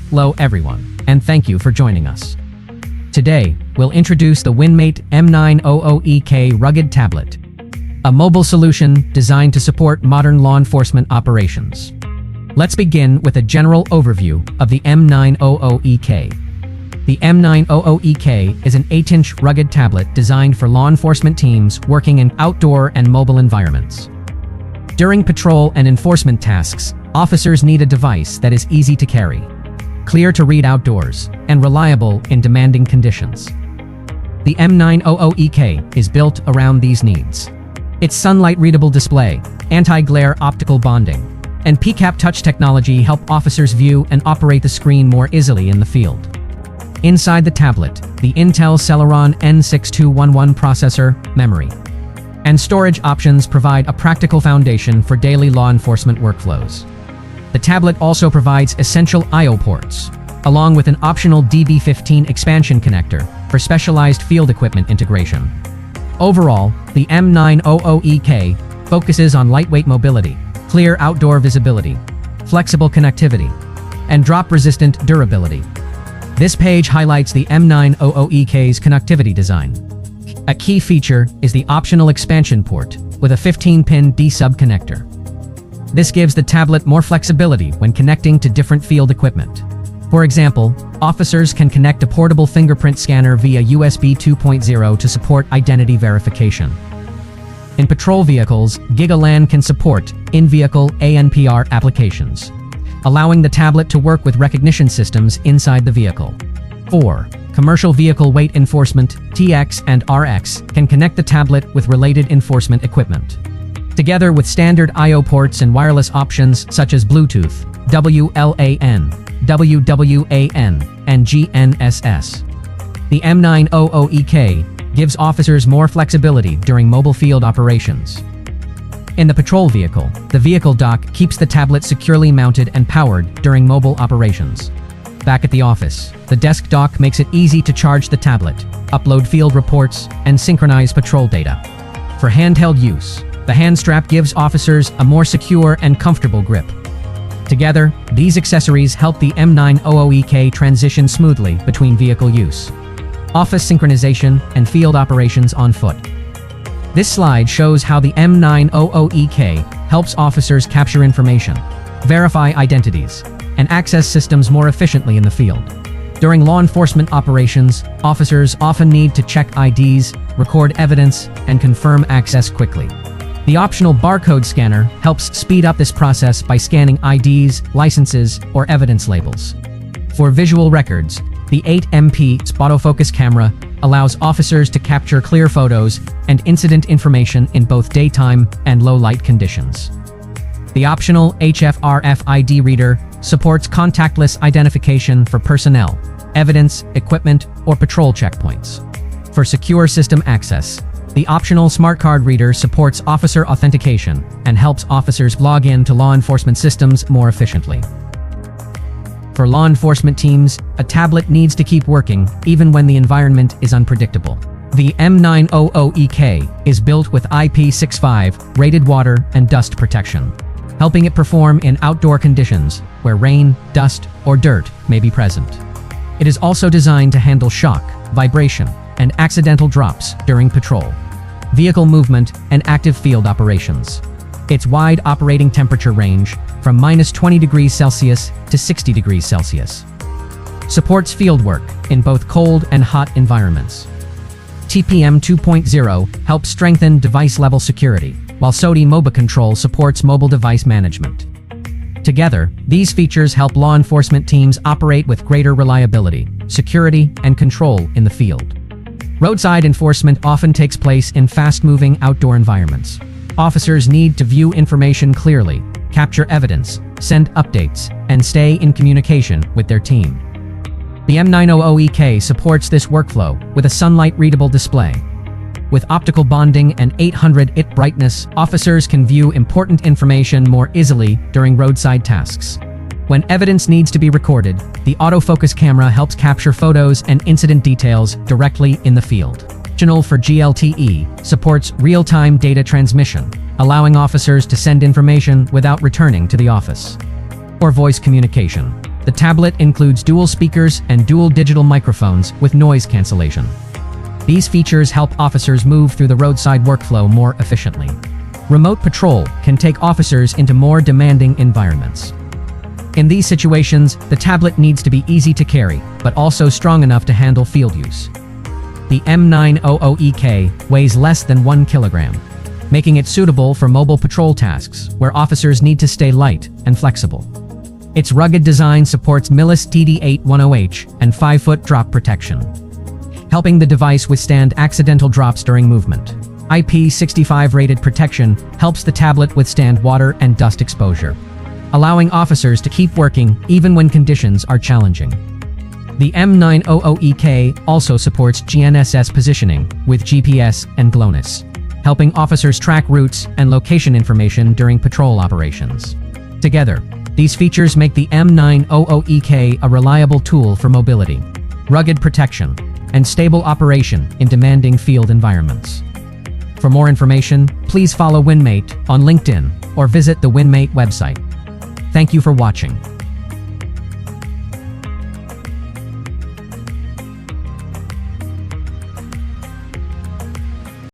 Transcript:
Hello everyone, and thank you for joining us. Today, we'll introduce the Winmate M900EK rugged tablet, a mobile solution designed to support modern law enforcement operations. Let's begin with a general overview of the M900EK. The M900EK is an 8-inch rugged tablet designed for law enforcement teams working in outdoor and mobile environments. During patrol and enforcement tasks, officers need a device that is easy to carry, clear to read outdoors, and reliable in demanding conditions. The M900EK is built around these needs. Its sunlight-readable display, anti-glare optical bonding, and PCAP touch technology help officers view and operate the screen more easily in the field. Inside the tablet, the Intel Celeron N6211 processor, memory, and storage options provide a practical foundation for daily law enforcement workflows. The tablet also provides essential I/O ports, along with an optional DB15 expansion connector for specialized field equipment integration. Overall, the M900EK focuses on lightweight mobility, clear outdoor visibility, flexible connectivity, and drop-resistant durability. This page highlights the M900EK's connectivity design. A key feature is the optional expansion port with a 15-pin D-sub connector. This gives the tablet more flexibility when connecting to different field equipment. For example, officers can connect a portable fingerprint scanner via USB 2.0 to support identity verification. In patrol vehicles, GigaLAN can support in-vehicle ANPR applications, allowing the tablet to work with recognition systems inside the vehicle. 4. Commercial vehicle weight enforcement, TX and RX, can connect the tablet with related enforcement equipment. Together with standard I/O ports and wireless options such as Bluetooth, WLAN, WWAN, and GNSS. The M900EK gives officers more flexibility during mobile field operations. In the patrol vehicle, the vehicle dock keeps the tablet securely mounted and powered during mobile operations. Back at the office, the desk dock makes it easy to charge the tablet, upload field reports, and synchronize patrol data. For handheld use, the hand strap gives officers a more secure and comfortable grip. Together, these accessories help the M900EK transition smoothly between vehicle use, office synchronization, and field operations on foot. This slide shows how the M900EK helps officers capture information, verify identities, and access systems more efficiently in the field. During law enforcement operations, officers often need to check IDs, record evidence, and confirm access quickly. The optional barcode scanner helps speed up this process by scanning IDs, licenses, or evidence labels. For visual records, the 8MP autofocus camera allows officers to capture clear photos and incident information in both daytime and low-light conditions. The optional HF-RFID reader supports contactless identification for personnel, evidence, equipment, or patrol checkpoints. For secure system access, the optional smart card reader supports officer authentication and helps officers log in to law enforcement systems more efficiently. For law enforcement teams, a tablet needs to keep working even when the environment is unpredictable. The M900EK is built with IP65 rated water and dust protection, helping it perform in outdoor conditions where rain, dust, or dirt may be present. It is also designed to handle shock, vibration, and accidental drops during patrol, vehicle movement, and active field operations. Its wide operating temperature range from -20 degrees Celsius to 60 degrees Celsius. Supports field work in both cold and hot environments. TPM 2.0 helps strengthen device-level security, while SODI MOBA Control supports mobile device management. Together, these features help law enforcement teams operate with greater reliability, security, and control in the field. Roadside enforcement often takes place in fast-moving outdoor environments. Officers need to view information clearly, capture evidence, send updates, and stay in communication with their team. The M900EK supports this workflow with a sunlight-readable display. With optical bonding and 800 nit brightness, officers can view important information more easily during roadside tasks. When evidence needs to be recorded, the autofocus camera helps capture photos and incident details directly in the field. Optional for GLTE supports real-time data transmission, allowing officers to send information without returning to the office. Or voice communication. The tablet includes dual speakers and dual digital microphones with noise cancellation. These features help officers move through the roadside workflow more efficiently. Remote patrol can take officers into more demanding environments. In these situations, the tablet needs to be easy to carry, but also strong enough to handle field use. The M900EK weighs less than 1 kilogram, making it suitable for mobile patrol tasks where officers need to stay light and flexible. Its rugged design supports MILIS TD810H and 5-foot drop protection, helping the device withstand accidental drops during movement. IP65 rated protection helps the tablet withstand water and dust exposure, allowing officers to keep working even when conditions are challenging. The M900EK also supports GNSS positioning with GPS and GLONASS, helping officers track routes and location information during patrol operations. Together, these features make the M900EK a reliable tool for mobility, rugged protection, and stable operation in demanding field environments. For more information, please follow Winmate on LinkedIn or visit the Winmate website. Thank you for watching.